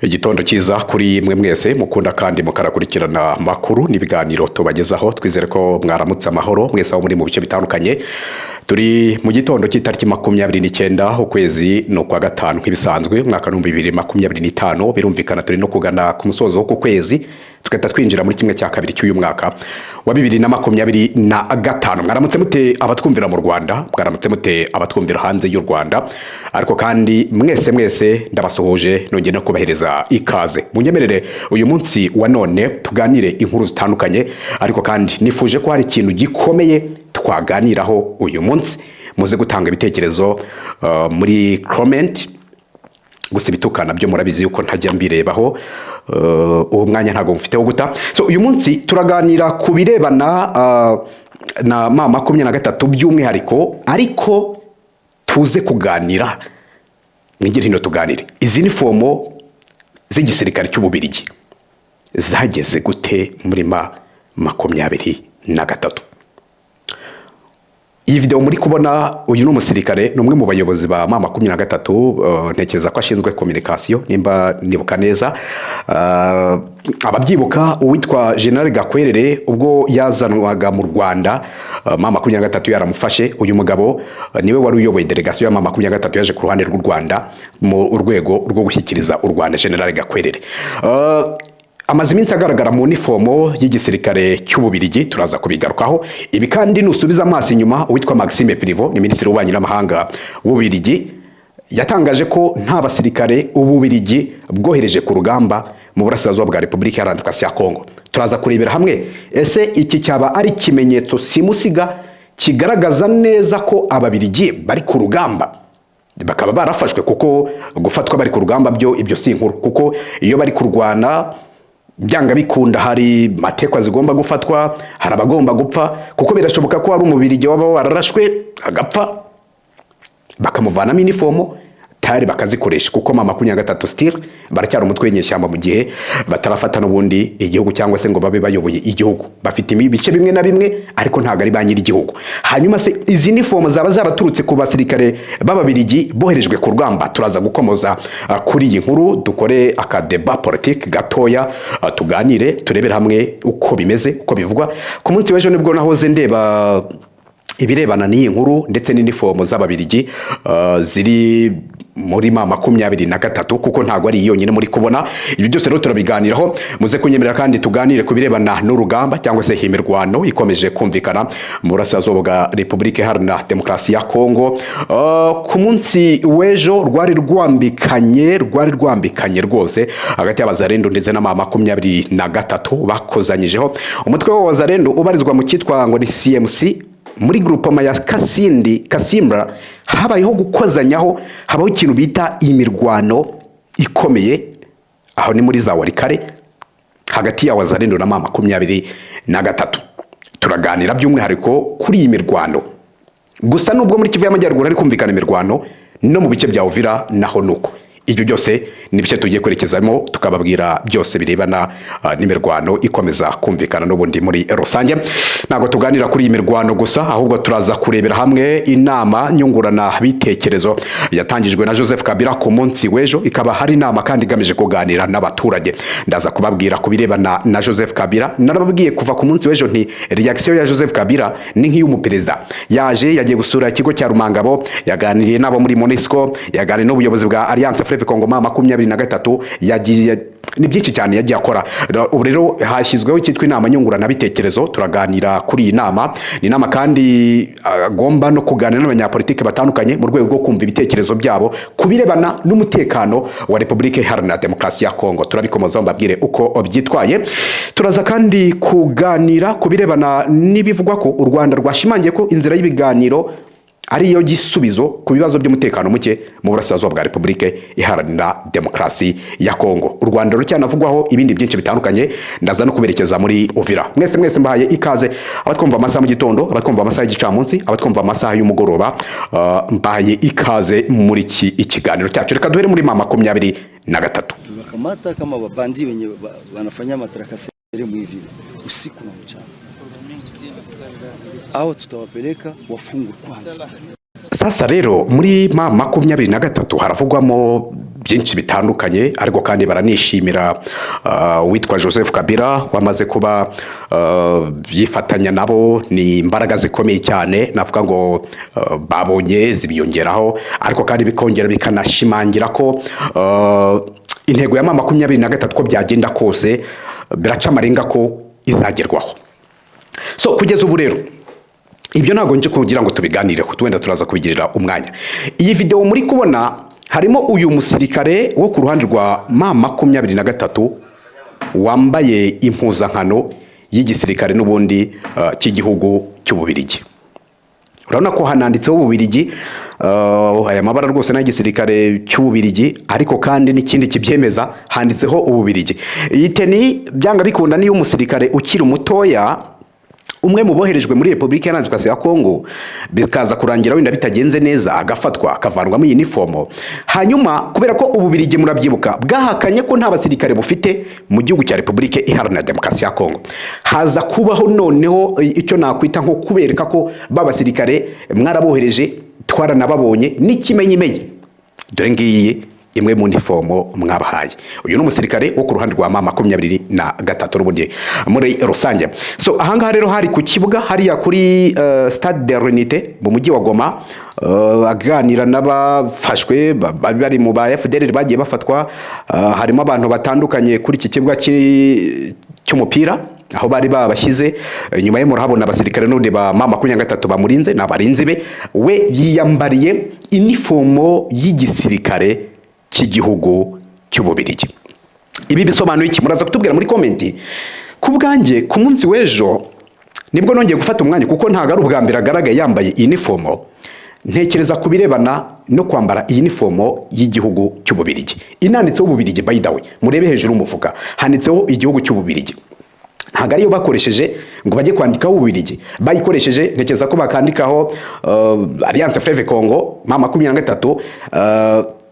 Igitondo cyiza kuri mwe mwese mukunda kandi mukarakurikirana makuru n'ibiganiro tubagezaho. Twizere ko mwaramutse amahoro mwese aho muri mu bice bitandukanye. Turi mu gitondo cy'itariki 29 ukwezi no kwa gatanu nk'ibisanzwe mwaka 2025. Birumvikana turi no kugana ku musozo wo ku kwezi tukata twinjira muri kimwe cya kabiri cy'uyu mwaka wa 2025. Mwaramutse mute abatwumvira mu Rwanda, mwaramutse mute abatwumvira hanze y'u Rwanda, ariko kandi mwese ndabasuhuje nongeye no kubahereza ikaze. Munyemerere uyu munsi wa none tuganire inkuru zitandukanye, ariko kandi nifuje ko hari ikintu gikomeye twaganiraho uyu munsi. Muze gutanga ibitekerezo muri comment, gusa ibitukana byo murabizi yuko ntajya mbirebaho, uwo mwanya ntago mfiteho guta. So uyu munsi turaganira ku birebana na mama 23 by'umwihariko, ariko tuze kuganira mwigire hino tuganire izi nifomo z'igisirikare cy'Ububirigi zageze gute muri 23. Iyi video muri kubona uyu no musirikare numwe mu bayobozi ba mama 23, ntekereza ko ashinzwe communication nimba nibuka neza. Ababyibuka uwitwa General Gakwerere ubwo yazanwaga mu Rwanda, mama 23 yaramufashe. Uyu mugabo niwe wari uyoboye delegation ya mama 23 yaje ku ruhande rw'u Rwanda mu urwego rwo gushyikiriza u Rwanda. General Gakwerere amaze iminsi agaragara mu uniformo y'igisirikare cy'Ububirigi, turaza kubigarukaho. Ibi kandi nusubiza amaso inyuma, uwitwa Maxime Prevot ni minisitiri w'ububanyi n'amahanga w'Ububirigi yatangaje ko nta basirikare Ububirigi bwohereje ku rugamba mu burasirazuba bwa Repubulika Iharanira Demokarasi ya Kongo. Turaza kurebera hamwe ese iki cyaba ari ikimenyetso simusiga kigaragaza neza ko Ababirigi bari ku rugamba, bakaba barafashwe, kuko gufatwa bari ku rugamba byo ibyo si inkuru, kuko iyo bari kurwana byanga bikunda hari matekwa zigomba gufatwa, hari abagomba gupfa, kuko birashoboka ko hari Umubirigi waba wararashwe agapfa bakamuvana uniformo tari bakazikoresha, kuko mama 23 still baracyari umutwe w'inyeshyamba mu gihe batarafata n'ubundi igihugu cyangwa se ngo babe bayoboye igihugu. Bafite ibice bimwe na bimwe ariko ntago ari banyiri igihugu. Hanyuma se izi uniformo zaba zaraturutse ku basirikare b'Ababirigi boherejwe ku rugamba. Turaza gukomoza kuri iyi nkuru, dukore akadeba politique gatoya, tuganire turebera hamwe uko bimeze, uko bivugwa. Ku munsi w'ejo nibwo nahoze ndeba ibirebana n'iyi nkuru ndetse n'inifomo z'Ababirigi ziri muri mama 23, kuko ntago ari yonyine muri kubona. Ibi byose rero turabiganiraho. Muze kunyemerera kandi tuganire ku birebana n'urugamba cyangwa se imirwano ikomeje kumvikana mu burasirazuba bwa Repubulika Iharanira Demokarasi ya Kongo. Ku munsi w'ejo rwari rwambikanye rwose hagati y'Abazarendo ndetse na mama 23 bakozanyijeho. Umutwe wa Wazarendo ubarizwa mu cyitwa ngo ni CMC muri groupement ya Kasimbra. Habayeho gukozanyaho, habaho ikintu bita imirwano ikomeye, aho ni muri za Warikare hagati ya Wazarendo na mama 23. Turaganira by'umwihariko kuri iyi mirwano. Gusa nubwo muri Kivu y'Amajyaruguru ari kumvikana imirwano, no mu bice bya Uvira naho nuko. Ibyo byose ni bice tugiye kwerekezamo tukababwira byose birebana n'imirwano ikomeza kumvikana n'ubundi muri rusange. Ntago tuganira kuri iyi mirwano gusa, ahubwo turaza kurebera hamwe inama nyungurana bitekerezo yatangijwe na Joseph Kabila ku munsi w'ejo. Ikaba hari inama kandi igamije kuganira n'abaturage. Ndaza kubabwira ku birebana na Joseph Kabila. Narababwiye kuva ku munsi w'ejo nti reaction ya Joseph Kabila ni nk'iy'umuperezida. Yagiye gusura ikigo cya Rumangabo, yaganiriye nabo muri MONUSCO, yaganiriye n'ubuyobozi bwa Alliance Fleuve Congo mama 23, yagiye ni byinshi cyane yagiye akora. Ubu rero hashyizweho icyitwa inama nyungurana bitekerezo. Turaganira kuri iyi nama. Ni inama kandi agomba no kuganira n'abanyapolitike batandukanye mu rwego rwo kumva ibitekerezo byabo kubirebana n'umutekano wa Repubulika Iharanira Demokarasi ya Kongo. Turabikomozaho mbabwire uko byitwaye. Turaza kandi kuganira kubirebana n'ibivugwa ko u Rwanda rwashimangiye ko inzira y'ibiganiro ariyo gisubizo ku bibazo by'umutekano muke mu burasirazuba bwa Repubulika Iharanira Demokarasi ya Kongo. U Rwanda rucyanavugwaho ibindi byinshi bitandukanye. Ndaza no kuberekeza muri Uvira. Mwese mbahaye ikaze, abatwumva amasaha mu gitondo, abatwumva amasaha y'igicamunsi, abatwumva amasaha y'umugoroba, mbahaye ikaze muri ikiganiro cyacu. Reka duhere muri mama 23. Tunakamata kama wabandi wenye wanafanya matarakasi hivi usiku na mchana. Hao tutawapeleka wafungwe kwanza. Sasa rero muri M23 haravugwamo byinshi bitandukanye, ariko kandi baranishimira witwa Joseph Kabila wamaze kuba yifatanya nabo. Ni imbaraga zikomeye cyane, navuga ngo babonye zibiyongeraho, ariko kandi bikongera bikanashimangira ko intego ya M23 ko byagenda kose biraca amarenga ko izagerwaho. So kugeza ubu rero ibyo ntago nje kugira ngo tubiganireho, twenda turaza kubigirira umwanya. Iyi video muri kubona harimo uyu musirikare wo ku ruhande rwa M23 wambaye impuzankano y'igisirikare n'ubundi cy'igihugu cy'Ububirigi. Urabona ko hananditseho Ububirigi, aya mabara rwose n'igisirikare cy'Ububirigi, ariko kandi n'ikindi kibyemeza handitseho Ububirigi. Iyi teni byanga bikunda niyo umusirikare ukiri mutoya, umwe mu boherejwe muri Republika Iharanira Demokarasi ya Kongo, bikaza kurangira wenda bitagenze neza, agafatwa akavanwamo iyi uniform. Hanyuma kubera ko Ububirigi murabyibuka bwahakanye ko nta basirikare bufite mu gihugu cya Republika Iharanira Demokarasi ya Kongo, haza kubaho noneho icyo nakwita nko kubereka ko babasirikare mwarabohereje, twaranababonye n'ikimenyimenyi, dore ngiyi imwe mu uniform mwabahaye. Uyu ni umusirikare wo ku ruhande rwa M23 rubundi muri rusange. So ahangaha rero hari ku kibuga hariya kuri Stade de l'Unité mu mujyi wa Goma, aganira n'abafashwe bari mu ba FDLR bagiye bafatwa. Harimo abantu batandukanye kuri iki kibuga cy'umupira aho bari babashyize. Nyuma ye murahabona abasirikare n'undi ba M23 bamurinze n'abarinzi be, we yiyambariye uniform y'igisirikare cy'igihugu cy'Ububirigi. Ibi bisobanuye iki? Muraza kutubwira muri komenti. Ku bwanjye ku munsi w'ejo nibwo nongeye gufata umwanya, kuko ntago ari ubwa mbere agaragaye yambaye uniform. Ntekereza kubirebana no kwambara uniform y'igihugu cy'Ububirigi. Inanditseho Ububirigi, by the way, murebe hejuru umufuka handitseho igihugu cy'Ububirigi. Ntago ariyo bakoresheje ngo bajye kwandikaho Ububirigi, bayikoresheje ntekereza ko bakandikaho Alliance Fleuve Congo M23,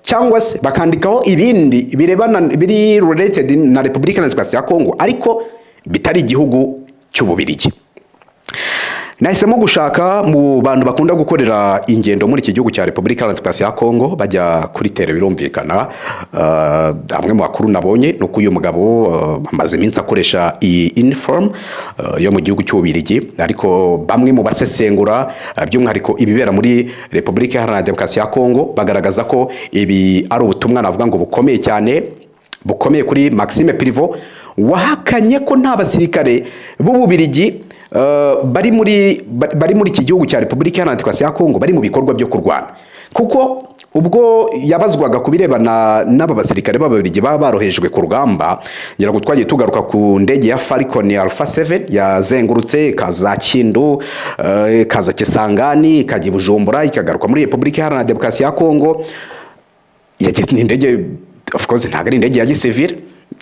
cyangwa se bakandikaho ibindi birebana biri related na Republika Iharanira Demokarasi ya Kongo, ariko bitari igihugu cy'Ububirigi. Nahisemo gushaka mu bantu bakunda gukorera ingendo muri iki gihugu cya Republika Iharanira Demokarasi ya Kongo bajya kuri tere, birumvikana. Amwe mu bakuru nabonye nuko uyu mugabo amaze iminsi akoresha iyi uniform yo mu gihugu cy'Ububirigi, ariko bamwe mu basesengura by'umwihariko ibibera muri Republika Iharanira Demokarasi ya Kongo bagaragaza ko ibi ari ubutumwa navuga ngo bukomeye cyane, bukomeye kuri Maxime Privo wahakanye ko nta basirikare b'Ububirigi bari muri iki gihugu cya Republika Iharanira Demokarasi ya Kongo bari mu bikorwa byo kurwana. Kuko ubwo yabazwaga kubirebana n'aba basirikare b'Ababiligi baba barohejwe ku rugamba, ngira ngo twagiye tugaruka ku ndege ya Falcon Alpha 7 yazengurutse kaza Kindu, kaza Kisangani, kajya Bujumbura, ikagaruka muri Republika Iharanira Demokarasi ya Kongo. Yagize indege, of course ntago ari indege ya gisivile,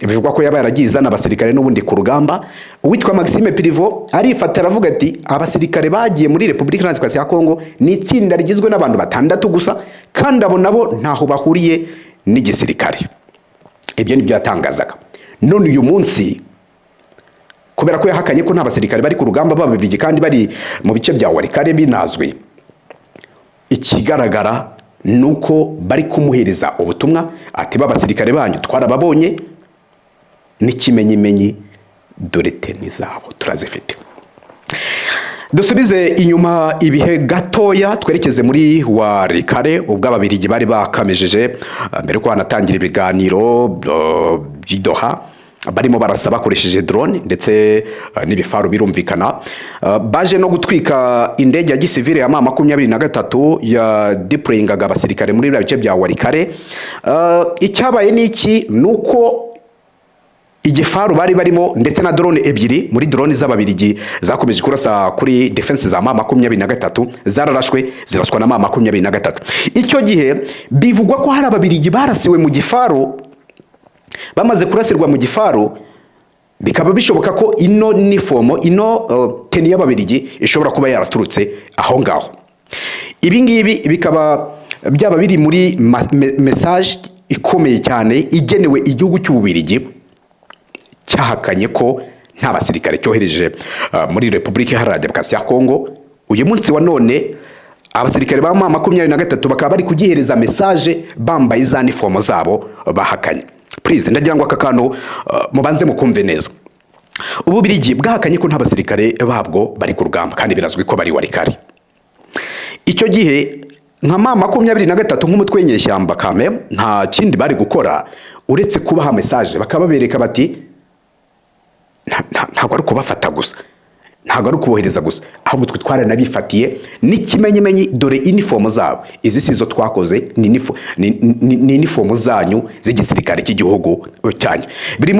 bivugwa ko yaba yaragize n'abasirikare n'ubundi ku rugamba. Uwitwa Maxime Privo arifata aravuga ati abasirikare bagiye muri Republika Iharanira Demokarasi ya Kongo ni itsinda rigizwe n'abantu 6 gusa, kandi abo nabo ntaho bahuriye n'igisirikare. Ibyo nibyo yatangazaga. None uyu munsi kubera ko yahakanye ko nta basirikare bari ku rugamba b'Ababiligi kandi bari mu bice bya Walikale binazwe, ikigaragara nuko bari kumuhereza ubutumwa ati babasirikare banyu twarababonye n'ikimenyimenyi, dore teni zabo turazifite. Dusubize inyuma ibihe gatoya twerekeze muri Walikale, ubwo Ababiligi bari bakamejeje mbere ko hanatangira ibiganiro by'Doha, barimo barasa bakoresheje drone ndetse n'ibifaru, birumvikana. Baje no gutwika indege ya gisivile ya M23 ya deployingaga abasirikare muri bice bya Walikale. Icyabaye niki nuko igifaru bari barimo ndetse na drone ebyiri muri drone z'Ababiligi zakomeje kurasa kuri defense za M23 zararashwe ziraswa na M23. Icyo gihe bivugwa ko hari Ababiligi barasiwe mu gifaru. Bamaze kurasirwa mu gifaru, bikaba bishoboka ko ino uniform, ino teni y'Ababiligi ishobora kuba yaraturutse aho ngaho. Ibi ngibi bikaba byaba biri muri message ikomeye cyane igenewe igihugu cy'Ububirigi cyahakanye ko nta basirikare cyohereje muri Republika Iharanira Demokarasi ya Kongo. Uyu munsi wa none abasirikare ba M23 bakaba bari kugihereza message bambaye za uniform zabo bahakanye. Please ndagira ngo aka kantu mubanze mukumve neza. Ububirigi bwahakanye ko nta basirikare babwo bari ku rugamba kandi birazwi ko bari warikari. Icyo gihe nka M23 nk'umutwe w'inyeshyamba kame nta kindi bari gukora uretse kubaha message bakababereka bati ntabwo ari kubafata gusa, ntabwo ari kubohereza gusa, ahubwo twe twaranabifatiye n'ikimenyimenyi dore uniform zabo. Izi sizo twakoze ni uniform zanyu z'igisirikare cy'igihugu cyanyu. Biri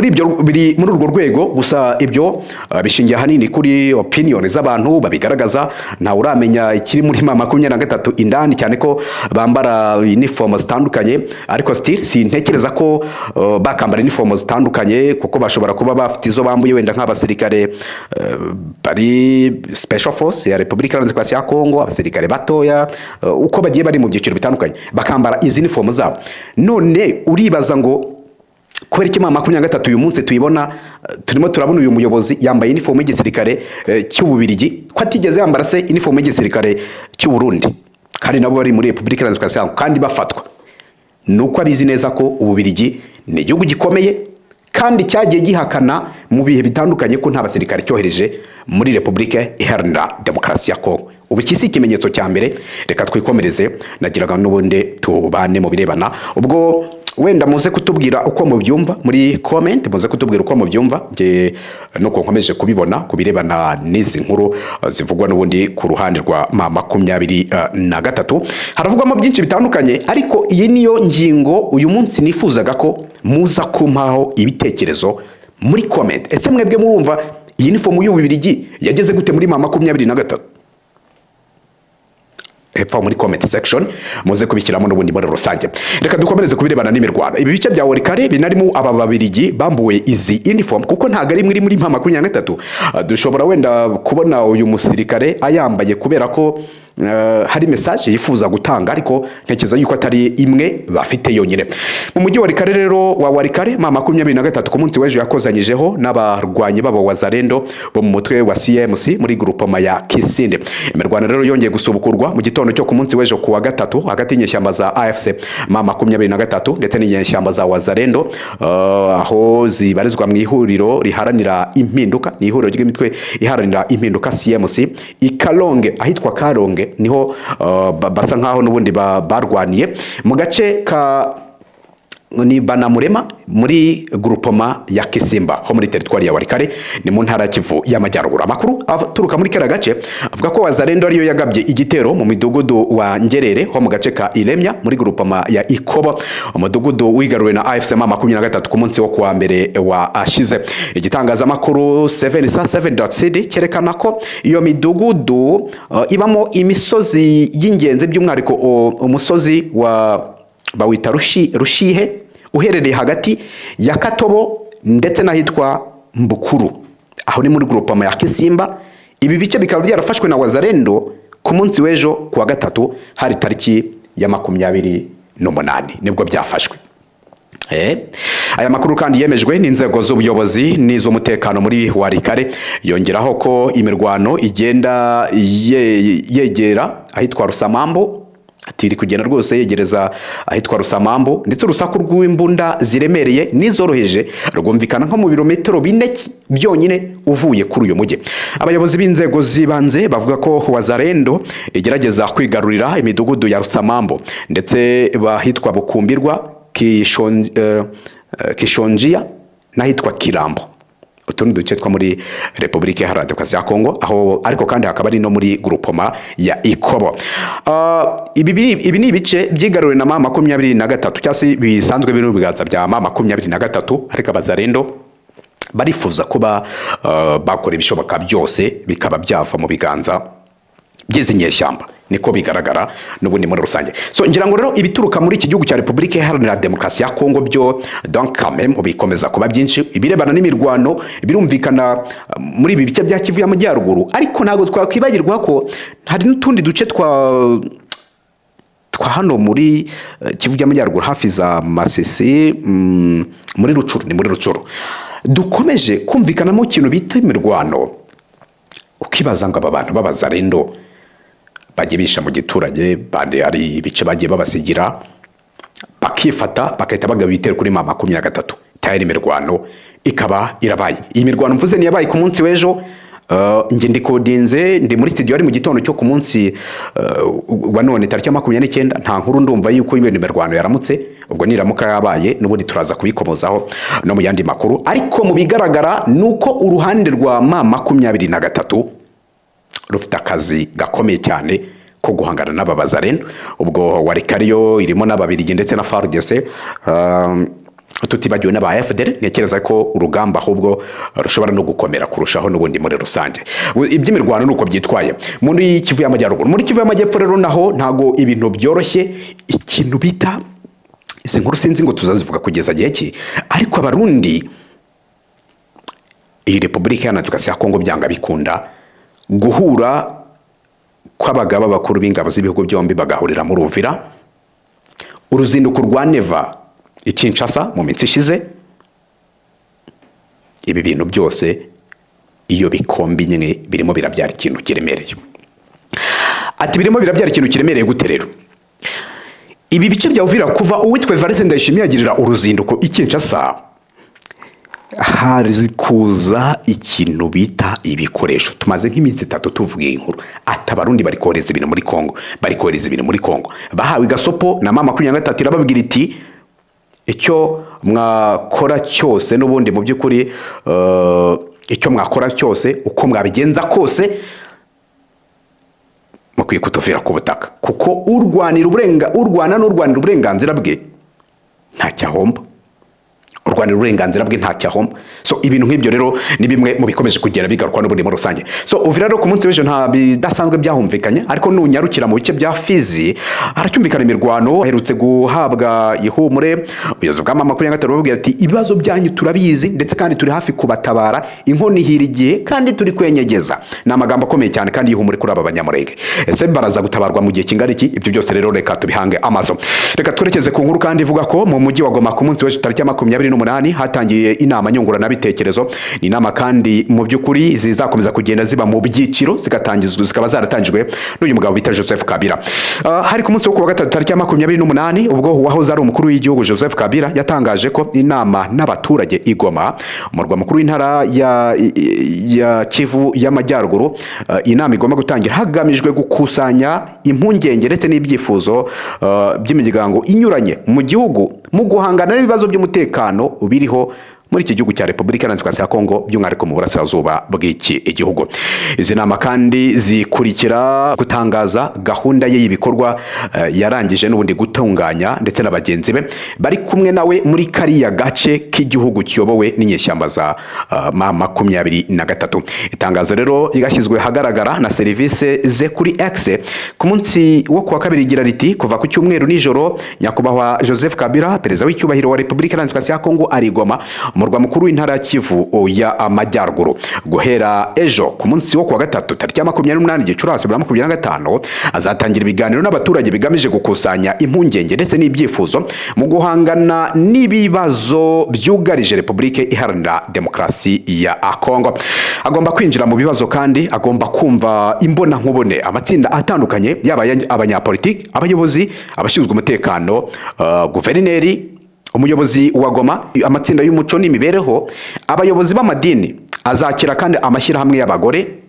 muri urwo rwego gusa ibyo bishingiye hanini kuri opinion z'abantu babigaragaza. Nta uramenya ikiri muri M23 indani cyane ko bambara uniform zitandukanye, ariko still sintekereza ko bakambara uniform zitandukanye kuko bashobora kuba bafite izo bambuye wenda nk'abasirikare bari special force ya Republika Iharanira ya Kongo, abasirikare batoya uko bagiye bari mu byiciro bitandukanye bakambara izi uniform zabo. None uribaza ngo kubera iki M23 uyu munsi tuyibona turimo turabona uyu muyobozi yambaye uniform y'igisirikare cy'Ububirigi ko atigeze yambara se uniform y'igisirikare cy'u Burundi kandi nabo bari muri Republika Iharanira ya Kongo kandi bafatwa? Nuko abizi neza ko Ububirigi ni igihugu gikomeye kandi cyagiye gihakana mu bihe bitandukanye ko nta basirikare cyohereje muri Republika Iharanira Demokarasi ya Kongo. Ubu kisi ikimenyetso cya mbere, reka twikomereze nagiraga n'ubundi tubane mu birebana. Ubwo wenda muze kutubwira uko mubyumva muri comment, muze kutubwira uko mubyumva nge nuko nkomeje kubibona kubirebana n'izi nkuru zivugwa n'ubundi ku ruhande rwa M23. Haravugwamo byinshi bitandukanye, ariko iyi niyo ngingo uyu munsi nifuzaga ko muza kumpaho ibitekerezo muri comment. Ese mwebwe murumva iyi uniform y'Ububirigi yageze gute muri M23? Hepfo muri comment section muze kubishyiramo n'ubundi muri rusange. Reka dukomereze kubirebana n'imirwano. Ibi bice bya Warikare binarimo aba babirigi bambuwe izi uniform kuko ntago ari muri M23. Dushobora wenda kubona uyu musirikare ayambaye kubera ko hari message yifuza gutanga, ariko ntekeza yuko atari imwe bafite yonyine. Mu mujyi wa Warikare rero wa Warikare M23 ku munsi w'ejo yakozanyijeho n'abarwanyi babo Wazalendo bo mu mutwe wa CMC muri groupement ya Kisinde. Imirwano rero yongeye gusubukurwa mu gitondo cyo ku munsi w'ejo ku wa gatatu hagati y'inyeshyamba za AFC M23 ndetse n'inyeshyamba za Wazalendo aho zibarizwa mu ihuriro riharanira impinduka, ni ihuriro ry'imitwe iharanira impinduka CMC Ikalonge, ahitwa Kalonge niho basa nkaho n'ubundi barwaniye mu gace ka ni Banamurema muri groupement ya Kisimba ho muri territoire ya Warikare ni mu ntara ya Kivu y'Amajyaruguru. Amakuru aturuka muri kera gace avuga ko Wazalendo ariyo yagabye igitero mu midugudu wa Ngerere ho mu gace ka Iremya muri groupement ya Ikobo, umudugudu wigaruwe na AFC M23 ku munsi wo kuwa mbere wa ashize. Igitangazamakuru 777.cd cyerekana ko iyo midugudu ibamo imisozi y'ingenzi by'umwariko umusozi wa bawita Rushihe uherereye hagati ya Katobo ndetse n'ahitwa Mbukuru, aho ni muri groupement ya Kisimba. Ibi bice bikaba byarafashwe na Wazalendo ku munsi w'ejo kuwa gatatu hari tariki ya 28 nibwo byafashwe. Aya makuru kandi yemejwe n'inzego z'ubuyobozi n'iz'umutekano muri Warikare, yongeraho ko imirwano igenda yegera ahitwa Rusamambo, atiri kugenda rwose yegereza ahitwa Rusamambo, ndetse urusaku rw'imbunda ziremereye n'izoroheje rwumvikana nko mu birometero 4 byonyine uvuye kuri uyu mujyi. Abayobozi b'inzego zibanze bavuga ko Wazalendo igerageza kwigarurira imidugudu ya Rusamambo ndetse bahitwa Bukumbirwa, Kishonjia n'ahitwa Kirambo. Utundi duce twa muri Republika Iharanira Demokarasi ya Kongo, aho ariko kandi hakaba ari no muri groupement ya Ikobo. Ibi ni ibice byigaruriwe na M23 cyase bisanzwe biri mu biganza bya M23, ariko Wazalendo barifuza kuba bakora ibishoboka byose bikaba byava mu biganza by'izi nyeshyamba, niko bigaragara n'ubundi muri rusange. So ngira ngo rero ibituruka muri iki gihugu cya Republika Iharanira Demokarasi ya Kongo byo donc quand même bikomeza kuba byinshi. Ibirebana n'imirwano birumvikana muri ibi bice bya Kivu y'Amajyaruguru, ariko ntago twakwibagirwa ko hari n'utundi duce twa hano muri Kivu y'Amajyaruguru hafi za Masisi, muri Rucuru, ni muri Rucuru dukomeje kumvikanamo ikintu bita imirwano. Ukibaza ngo aba bantu b'Abazalendo bagiye bisha mu giturage, bandi hari ibice bagiye babasigira, bakifata bagahita bagaba ibitero kuri M23. Tayari imirwano ikaba irabaye. Iyi mirwano mvuze ni yabaye ku munsi w'ejo. Nge ndikodinze ndi muri studio ari mu gitondo cyo ku munsi wa none tariki 29. Nta nkuru ndumva yuko iyo mirwano yaramutse, ubwo niramuka yabaye n'ubundi turaza kubikomozaho no mu yandi makuru. Ariko mu bigaragara nuko uruhande rwa M23 rufite akazi gakomeye cyane ko guhangana n'ababazarendo. Ubwo Warikariyo irimo n'ababirigi ndetse na FARDC, tutibagiwe n'aba FDL. Ntekereza ko urugamba ahubwo rushobora no gukomera kurushaho n'ubundi muri rusange. Iby'imirwano nuko byitwaye muri Kivu y'Amajyaruguru. Muri Kivu y'Amajyepfo rero naho ntago ibintu byoroshye. Ikintu bita izi nkuru sinzi ngo tuzazivuga kugeza gihe ki, ariko abarundi, iyi Repubulika Iharanira Demokarasi ya Kongo byanga bikunda guhura kw'abagaba bakuru b'ingabo z'ibihugu byombi bagahurira muri Uvira. Uruzinduko rwa Neva i Kinshasa mu minsi ishize. Ibi bintu byose iyo bikombi nyine birimo birabyara ikintu kiremereye. Ati birimo birabyara ikintu kiremereye gute rero? Ibi bice bya Uvira kuva uwitwe Evariste Ndayishimiye agirira uruzinduko i Kinshasa, hari kuza ikintu bita ibikoresho. Tumaze nk'iminsi 3 tuvuga inkuru ati abarundi bari kohereza ibintu muri Kongo, bahawe igasopo na M23 irababwira iti icyo mwakora cyose n'ubundi mu by'ukuri icyo mwakora cyose uko mwabigenza kose mukwiye kutuvira ku butaka, kuko urwanira uburenganzira bwe nta cyahomba. Urwanira uburenganzira bwe nta cyahomba. So ibintu nk'ibyo rero ni bimwe mu bikomeje kugera bigarukwa n'ubundi muri rusange. So Uvira rero ku munsi w'ejo nta bidasanzwe byahumvikanye, ariko nunyarukira mu bice bya Fizi haracyumvikana imirwano. Aherutse guhabwa ihumure ubuyobozi bwa M23 babwira ati ibibazo byanyu turabizi ndetse kandi turi hafi kubatabara, inkoni hirigiye kandi turi kwenyegeza. Ni amagambo akomeye cyane kandi ihumure kuri aba banyamurenge. Ese baraza gutabarwa mu gihe kingana iki? Ibyo byose rero reka tubihange amaso. Reka twerekeze ku nkuru kandi ivuga ko mu mujyi wa Goma ku munsi w'ejo tariki 28 hatangiye inama nyunguranabitekerezo. Ni inama kandi mu by'ukuri zizakomeza kugenda ziba mu byiciro zikaba zaratangijwe n'uyu mugabo bita Joseph Kabila. Hari ku munsi wo kuwa gatatu tariki 28 ubwo wahoze ari umukuru w'igihugu Joseph Kabila yatangaje ko inama n'abaturage i Goma, umurwa mukuru w'intara ya Kivu y'Amajyaruguru, inama igomba gutangira hagamijwe gukusanya impungenge ndetse n'ibyifuzo by'imiryango inyuranye mu gihugu mu guhangana n'ibibazo by'umutekano biriho muri iki gihugu cya Repubulika Iharanira Demokarasi ya Kongo, by'umwihariko mu burasirazuba bw'iki igihugu. Izi nama kandi zikurikira gutangaza gahunda ye y'ibikorwa yarangije n'ubundi gutunganya ndetse na bagenzi be bari kumwe nawe muri kariya gace k'igihugu kiyobowe n'inyeshyamba za M23. Itangazo rero ryashyizwe hagaragara na serivisi ze kuri X ku munsi wo kuwa kabiri igira riti kuva ku cyumweru nijoro nyakubahwa Joseph Kabila perezida w'icyubahiro wa Repubulika Iharanira Demokarasi ya Kongo ari Goma, umurwa mukuru w'intara ya Kivu y'Amajyaruguru. Guhera ejo ku munsi wo kuwa gatatu tariki 28 Gicurasi 2025 azatangira ibiganiro n'abaturage bigamije gukusanya impungenge ndetse n'ibyifuzo mu guhangana n'ibibazo byugarije Repubulika Iharanira Demokarasi ya Kongo. Agomba kwinjira mu bibazo kandi agomba kumva imbona nkubone amatsinda atandukanye yaba abanyapolitiki, abayobozi, abashinzwe umutekano, guverineri, umuyobozi wa Goma, amatsinda y'umuco n'imibereho, abayobozi b'amadini. Azakira kandi amashyirahamwe y'abagore,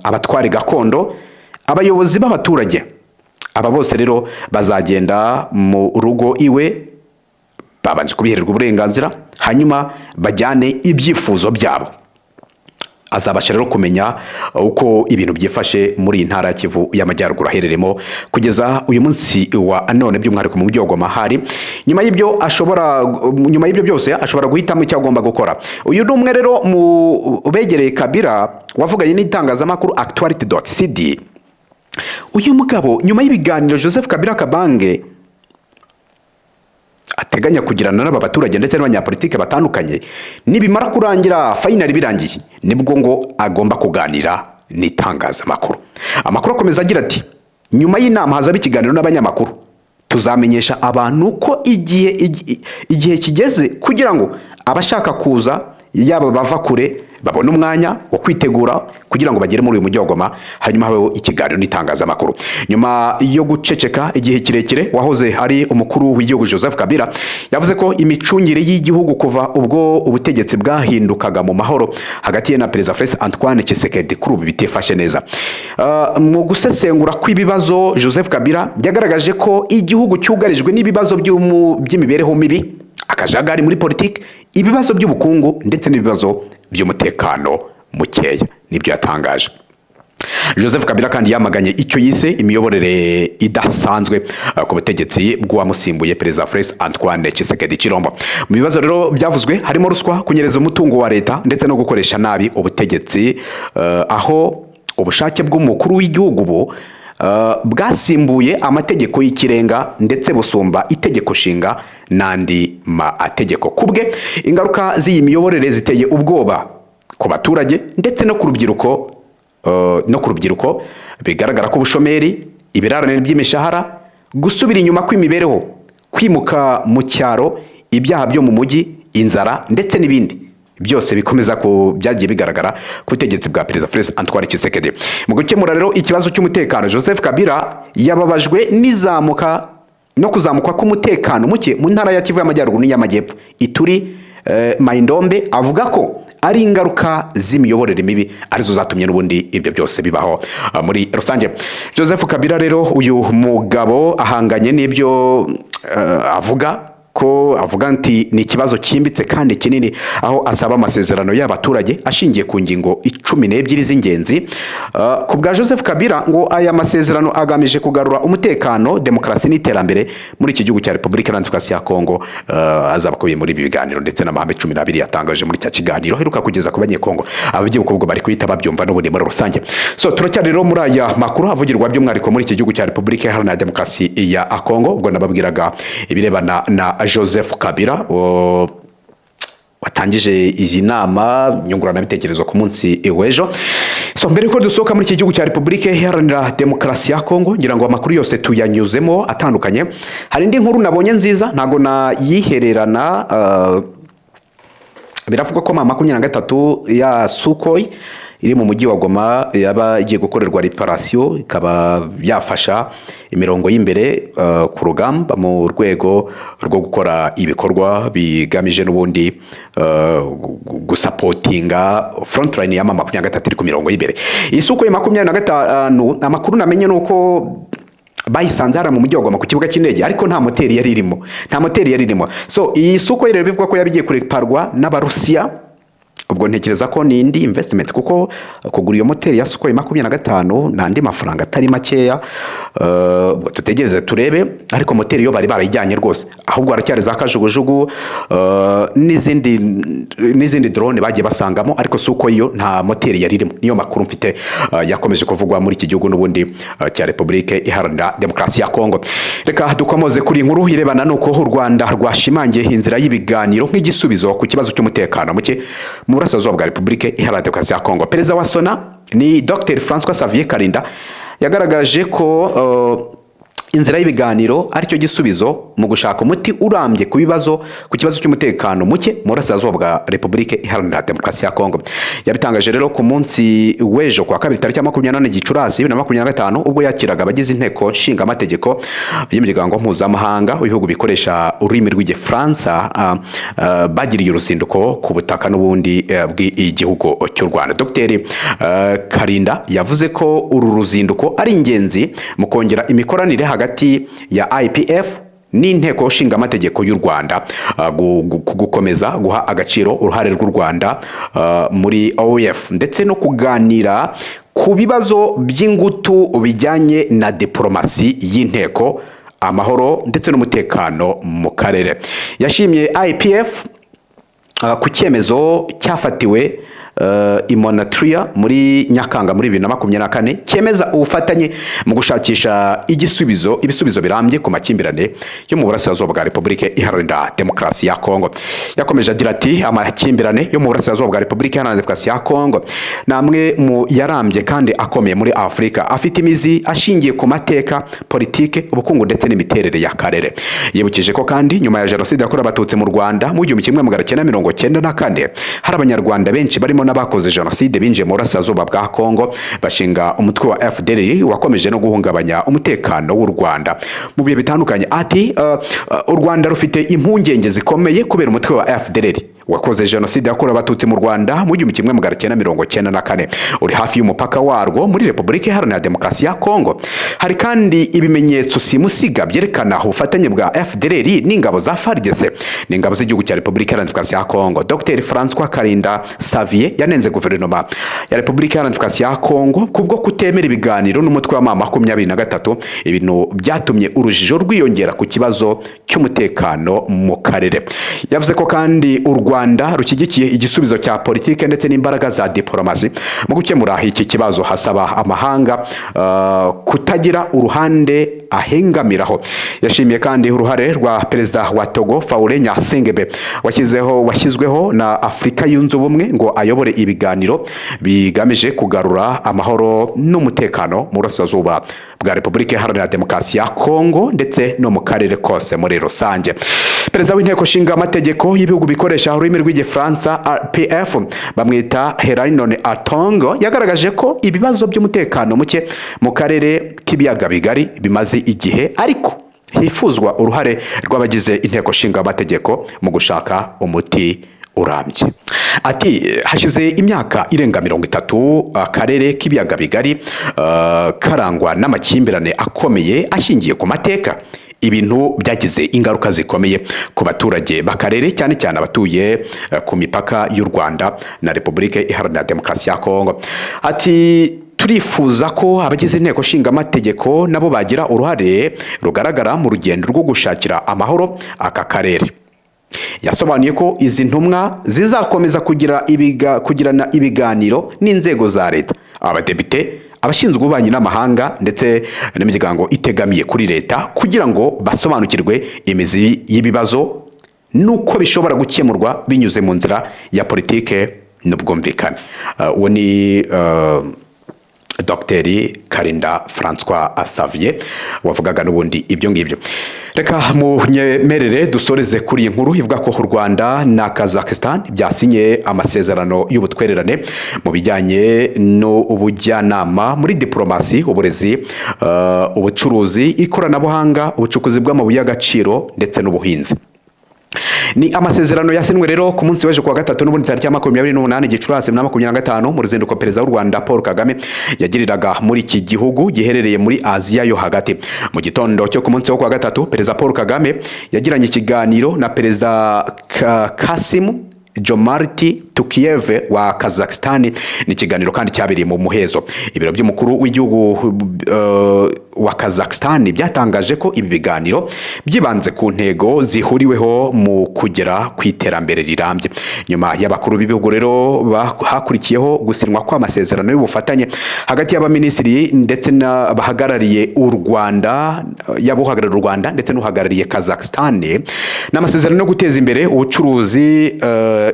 abatwari gakondo, abayobozi b'abaturage. Aba bose rero bazagenda mu rugo iwe babanje kubihererwa uburenganzira, hanyuma bajyane ibyifuzo byabo. Azabasha rero kumenya uko ibintu byifashe muri intara ya Kivu y'Amajyaruguru ahereremo kugeza uyu munsi wa none, by'umwihariko mu mujyi wa Goma. Hari nyuma y'ibyo byose ashobora guhitamo icyo agomba gukora. Uyu ni umwe rero mu begereye Kabila wavuganye n'itangazamakuru Actuality.cd. Uyu mugabo nyuma y'ibiganiro Joseph Kabila Kabange ateganya kugirana n'aba baturage ndetse n'abanyapolitike batandukanye, nibimara kurangira finally birangiye, nibwo ngo agomba kuganira n'itangazamakuru. Amakuru akomeza agira ati nyuma y'inama hazaba ikiganiro n'abanyamakuru, tuzamenyesha abantu ko igihe kigeze kugira ngo abashaka kuza yaba bava kure babone umwanya wo kwitegura kugira ngo bagere muri uyu mujyi wa Goma, hanyuma habeho ikiganiro n'itangazamakuru. Nyuma yo guceceka igihe kirekire, wahoze ari umukuru w'igihugu Joseph Kabila yavuze ko imicungire y'igihugu kuva ubwo ubutegetsi bwahindukaga mu mahoro hagati ye na Perezida Felix Antoine Tshisekedi kuri ubu bitifashe neza. Mu gusesengura kw'ibibazo, Joseph Kabila yagaragaje ko igihugu cyugarijwe n'ibibazo by'imibereho mibi, akajagari muri politiki, ibibazo by'ubukungu ndetse n'ibibazo by'umutekano mukeya. Nibyo yatangaje. Joseph Kabila kandi yamaganye icyo yise imiyoborere idasanzwe ku butegetsi bw'uwamusimbuye Perezida Felix Antoine Tshisekedi Chilombo. Mu bibazo rero byavuzwe harimo ruswa, kunyereza umutungo wa leta ndetse no gukoresha nabi ubutegetsi, aho ubushake bw'umukuru w'igihugu bwasimbuye amategeko y'ikirenga ndetse busumba itegeko nshinga n'andi mategeko. Kubwe ingaruka z'iyi miyoborere ziteye ubwoba ku baturage ndetse no ku rubyiruko, bigaragara ko ubushomeri, ibirarane by'imishahara, gusubira inyuma kw'imibereho, kwimuka mu cyaro, ibyaha byo mu mujyi, inzara ndetse n'ibindi byose bikomeza byagiye bigaragara ku butegetsi bwa Perezida Felix Antoine Tshisekedi. Mu gukemura rero ikibazo cy'umutekano, Joseph Kabila yababajwe kuzamuka k'umutekano muke mu ntara ya Kivu y'Amajyaruguru n'iy'Amajyepfo, Ituri, Maindombe. Avuga ko ari ingaruka z'imiyoborere mibi arizo zatumye n'ubundi ibyo byose bibaho muri rusange. Joseph Kabila rero, uyu mugabo ahanganye n'ibyo avuga nti ni ikibazo cyimbitse kandi kinini, aho asaba amasezerano y'abaturage ashingiye ku ngingo 12 z'ingenzi. Ku bwa Joseph Kabila ngo aya masezerano agamije kugarura umutekano, demokarasi n'iterambere muri iki gihugu cya Repubulika Iharanira Demokarasi ya Kongo. Azabakubiye muri ibi biganiro ndetse n'amahame 12 yatangaje muri cya kiganiro heruka kugeza ku banyekongo. Abagiye ubwo bari kwita babyumva n'ubundi muri rusange. So turacyari rero muri aya makuru havugirwa by'umwariko muri iki gihugu cya Repubulika Iharanira Demokarasi ya Kongo. Ubwo nababwiraga ibirebana na Joseph Kabila watangije izi nama nyunguranabitekerezo ku munsi w'ejo. So mbere ko dusohoka muri iki gihugu cya Repubulika Iharanira Demokarasi ya Kongo, ngira ngo amakuru yose tuyanyuzemo atandukanye. Hari indi nkuru nabonye nziza, ntago nayihererana. Biravuga ko 23 ya Sukhoi iri mu mujyi wa Goma yaba igiye gukorerwa reparation, ikaba yafasha imirongo y'imbere ku rugamba mu rwego rwo gukora ibikorwa bigamije n'ubundi gusapotinga frontline ya 23 iri ku mirongo y'imbere. Isuko ya 25 amakuru namenye nuko bayisanze hara mu mujyi wa Goma ku kibuga cy'indege, ariko nta moteri yari irimo. So iyi suko rero bivuga ko yabigiye kureparwa n'Abarusiya. Ubwo ntekereza ko ni indi investment, kuko kugura iyo moteri ya Sukhoi 25 n'andi mafaranga atari makeya. Tutegereze turebe, ariko moteri yo bari barayijyanye rwose, ahubwo haracyari za kajugujugu n'izindi drone bagiye basangamo, ariko Sukhoi yo nta moteri yari irimo. Niyo makuru mfite yakomeje kuvugwa muri iki gihugu n'ubundi cya Repubulika Iharanira Demokarasi ya Kongo. Reka dukomoze kuri inkuru irebana nuko u Rwanda rwashimangiye inzira y'ibiganiro nk'igisubizo ku kibazo cy'umutekano muke mu burasirazuba bwa Repubulika Iharanira Demokarasi ya Kongo. Perezida wa Sona ni Dr François Xavier Karinda yagaragaje ko inzira y'ibiganiro ari cyo gisubizo mu gushaka umuti urambye ku kibazo cy'umutekano muke mu burasirazuba bwa Repubulika Iharanira Demokarasi ya Kongo. Yabitangaje rero ku munsi w'ejo kwa kabiri tariki 28 Gicurasi 2025, ubwo yakiraga abagize inteko nshinga amategeko y'umuryango mpuzamahanga w'ibihugu bikoresha ururimi rw'igifaransa bagiriye uruzinduko ku butaka n'ubundi bw'igihugu cy'u Rwanda. Dr Karinda yavuze ko uru ruzinduko ari ingenzi mu kongera imikoranire hagati ya IPF n'inteko nshinga amategeko y'u Rwanda, gukomeza guha agaciro uruhare rw'u Rwanda muri OEF ndetse no kuganira ku bibazo by'ingutu bijyanye na diplomasi y'inteko, amahoro ndetse n'umutekano mu karere. Yashimye IPF ku cyemezo cyafatiwe Imonatria muri Nyakanga muri 2024 cyemeza ubufatanye mu gushakisha ibisubizo birambye ku makimbirane yo mu burasirazuba bwa Repubulika Iharanira Demokarasi ya Kongo. Yakomeje agira ati amakimbirane yo mu burasirazuba bwa Repubulika Iharanira Demokarasi ya Kongo namwe mu yarambye kandi akomeye muri Afrika, afite imizi ashingiye ku mateka, politike, ubukungu ndetse n'imiterere ya karere. Yibukije ko kandi nyuma ya jenoside yakorewe abatutsi mu Rwanda mu 1994 hari abanyarwanda benshi barimo n'abakoze jenoside binjiye mu burasirazuba bwa Kongo bashinga umutwe wa FDLR wakomeje no guhungabanya umutekano w'u Rwanda mu bihe bitandukanye. Ati u Rwanda rufite impungenge zikomeye kubera umutwe wa FDLR wakoze jenoside yakorewe abatutsi mu Rwanda mu 1994 uri hafi y'umupaka warwo muri Repubulika Iharanira Demokarasi ya Kongo. Hari kandi ibimenyetso simusiga byerekana ubufatanye bwa FDLR n'ingabo za FARDC n'ingabo z'igihugu cya Repubulika Iharanira Demokarasi ya Kongo. Dr François Karinda Xavier yanenze guverinoma ya Repubulika Iharanira Demokarasi ya Kongo kubwo kutemera ibiganiro n'umutwe wa M23, ibintu byatumye urujijo rwiyongera ku kibazo cy'umutekano mu karere. Yavuze ko kandi u Rwanda rushyigikiye igisubizo cya politike ndetse n'imbaraga za diplomasi mu gukemura iki kibazo, hasaba amahanga kutagira uruhande ahengamiraho. Yashimiye kandi uruhare rwa perezida wa Togo Faure Gnassingbé washyizweho na Afurika yunze ubumwe ngo ayobore ibiganiro bigamije kugarura amahoro n'umutekano mu burasirazuba bwa Repubulika Iharanira Demokarasi ya Kongo ndetse no mu karere kose muri rusange. Perezida w'inteko nshinga amategeko y'ibihugu bikoresha ururimi rw'igifaransa RPF bamwita Helainone Atongo yagaragaje ko ibibazo by'umutekano muke mu karere k'ibiyaga bigari bimaze igihe, ariko hifuzwa uruhare rw'abagize inteko nshinga amategeko mu gushaka umuti urambye. Ati hashize imyaka irenga 30 akarere k'ibiyaga bigari karangwa n'amakimbirane akomeye ashingiye ku mateka. Ibintu byagize ingaruka zikomeye ku baturage bakarere, cyane cyane abatuye ku mipaka y'u Rwanda na Repubulika Iharanira Demokarasi ya Kongo. Ati turifuza ko abagize inteko nshinga amategeko nabo bagira uruhare rugaragara mu rugendo rwo gushakira amahoro aka karere. Yasobanuye ko izi ntumwa zizakomeza kugirana ibiganiro n'inzego za leta, abadepite, abashinzwe ububanyi n'amahanga ndetse n'imiryango itegamiye kuri leta kugira ngo basobanukirwe imizi y'ibibazo nuko bishobora gukemurwa binyuze mu nzira ya politike n'ubwumvikane. Uwo ni Dr Karinda François Xavier wavugaga n'ubundi ibyo ngibyo. Reka munyemerere dusoreze kuri iyi nkuru ivuga ko u Rwanda na Kazakhstan byasinye amasezerano y'ubutwererane mu bijyanye n'ubujyanama muri diplomasi, uburezi, ubucuruzi, ikoranabuhanga, ubucukuzi bw'amabuye y'agaciro ndetse n'ubuhinzi. Ni amasezerano yasinwe rero ku munsi w'ejo kuwa gatatu n'ubundi tariki ya 28 Gicurasi 2025 mu ruzinduko perezida w'u Rwanda Paul Kagame yagiriraga muri iki gihugu giherereye muri Aziya yo hagati. Mu gitondo cyo ku munsi wo kuwa gatatu perezida Paul Kagame yagiranye ikiganiro na perezida Kasim Jomart Tokayev wa Kazakhstan. Ni ikiganiro kandi cyabereye mu muhezo. Ibiro by'umukuru w'igihugu wa Kazakhstan byatangaje ko ibi biganiro byibanze ku ntego zihuriweho mu kugera ku iterambere rirambye. Nyuma y'abakuru b'ibihugu rero hakurikiyeho gusinwa kwa amasezerano y'ubufatanye hagati y'abaminisitiri ndetse n'abahagarariye u Rwanda, yabuhagarariye u Rwanda ndetse n'uhagarariye Kazakhstan, n'amasezerano yo guteza imbere ubucuruzi,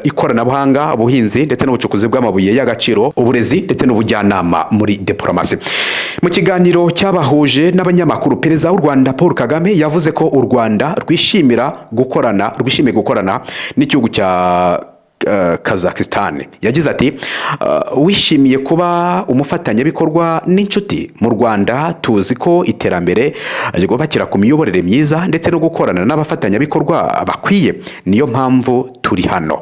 ikoranabuhanga, ubuhinzi ndetse n'ubucukuzi bw'amabuye y'agaciro, uburezi ndetse n'ubujyanama muri diplomasi. Mu kiganiro cyabahuje n'abanyamakuru, perezida w'u Rwanda Paul Kagame yavuze ko u Rwanda rwishimiye gukorana n'igihugu cya Kazakhstan. Yagize ati wishimiye kuba umufatanyabikorwa n'inshuti mu Rwanda, tuzi ko iterambere ryubakira ku miyoborere myiza ndetse no gukorana n'abafatanyabikorwa bakwiye, niyo mpamvu turi hano.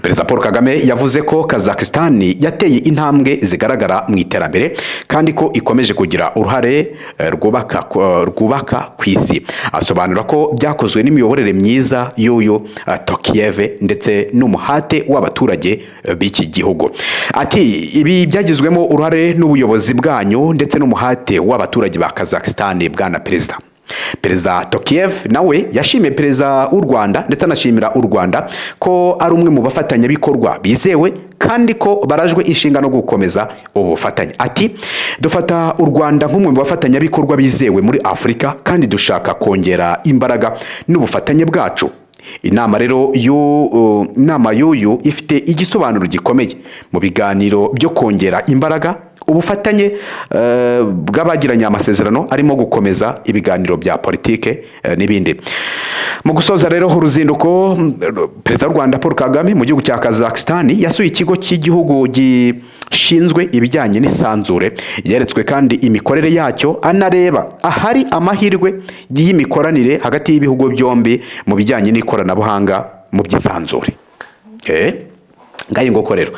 Perezida Paul Kagame yavuze ko Kazakhstan yateye intambwe zigaragara mu iterambere kandi ko ikomeje kugira uruhare rwubaka ku isi. Asobanura ko byakozwe n'imiyoborere myiza y'uyu Tokayev ndetse n'umuhate w'abaturage b'iki gihugu. Ati ibi byagizwemo uruhare n'ubuyobozi bwanyu ndetse n'umuhate w'abaturage ba Kazakhstan. Bwana Perezida, Perezida Tokayev nawe yashimiye perezida w'u Rwanda ndetse anashimira u Rwanda ko ari umwe mu bafatanyabikorwa bizewe kandi ko barajwe inshinga no gukomeza ubu bufatanye. Ati dufata u Rwanda nk'umwe mu bafatanyabikorwa bizewe muri Afurika kandi dushaka kongera imbaraga n'ubufatanye bwacu. Inama rero y'uyu ifite igisobanuro gikomeye mu biganiro byo kongera imbaraga, ubufatanye bw'abagiranye amasezerano arimo gukomeza ibiganiro bya politike n'ibindi. Mu gusoza rero uruzinduko, perezida w'u Rwanda Paul Kagame mu gihugu cya Kazakhstan yasuye ikigo cy'igihugu gishinzwe ibijyanye n'isanzure, yeretswe kandi imikorere yacyo, anareba ahari amahirwe y'imikoranire hagati y'ibihugu byombi mu bijyanye n'ikoranabuhanga mu by'isanzure. Ngaye ngoko rero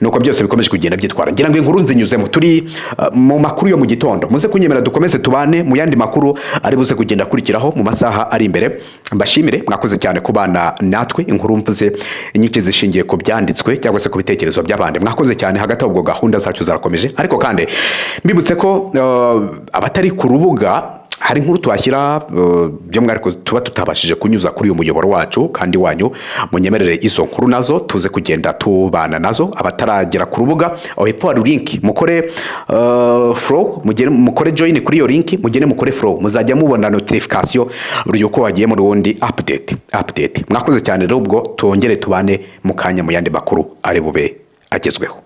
nuko byose bikomeje kugenda byitwara. Ngira ngo inkuru nzinyuzemo turi mu makuru yo mu gitondo, muze kunyemera dukomeze tubane mu yandi makuru ari buze kugenda kurikiraho mu masaha ari imbere. Mbashimire, mwakoze cyane kubana natwe. Inkuru mvuze inyinshi zishingiye ku byanditswe cyangwa se ku bitekerezo by'abandi. Mwakoze cyane, hagati ubwo gahunda zacu zarakomeje, ariko kandi mbibutse ko abatari ku rubuga hari inkuru twashyira by'umwihariko tuba tutabashije kunyuza kuri uyu muyoboro wacu kandi wanyu, munyemerere izo nkuru nazo tuze kugenda tubana nazo. Abataragera ku rubuga, aho hepfo hari link, mukore flow, mukore join kuri iyo link, mugene mukore flow, muzajya mubona notification buri uko wagiye mu rundi update. Mwakoze cyane rero, ubwo tongere tubane mu kanya mu yandi makuru ari bube agezweho.